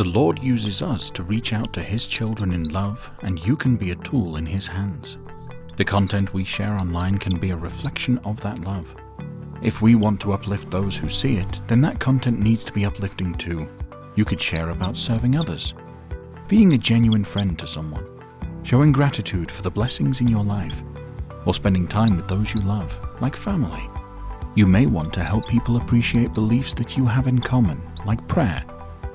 The Lord uses us to reach out to His children in love, and you can be a tool in His hands. The content we share online can be a reflection of that love. If we want to uplift those who see it, then that content needs to be uplifting too. You could share about serving others, being a genuine friend to someone, showing gratitude for the blessings in your life, or spending time with those you love, like family. You may want to help people appreciate beliefs that you have in common, like prayer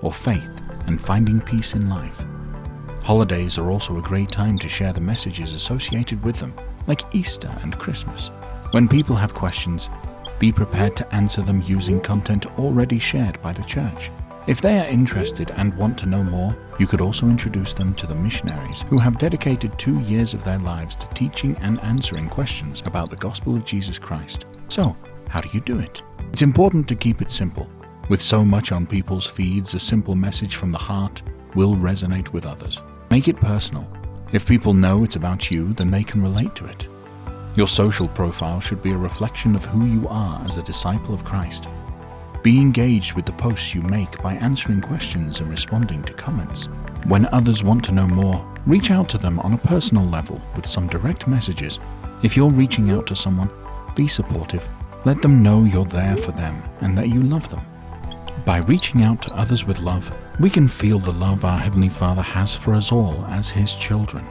or faith and finding peace in life. Holidays are also a great time to share the messages associated with them, like Easter and Christmas. When people have questions, be prepared to answer them using content already shared by the church. If they are interested and want to know more, you could also introduce them to the missionaries who have dedicated 2 years of their lives to teaching and answering questions about the gospel of Jesus Christ. So, how do you do it? It's important to keep it simple. With so much on people's feeds, a simple message from the heart will resonate with others. Make it personal. If people know it's about you, then they can relate to it. Your social profile should be a reflection of who you are as a disciple of Christ. Be engaged with the posts you make by answering questions and responding to comments. When others want to know more, reach out to them on a personal level with some direct messages. If you're reaching out to someone, be supportive. Let them know you're there for them and that you love them. By reaching out to others with love, we can feel the love our Heavenly Father has for us all as His children.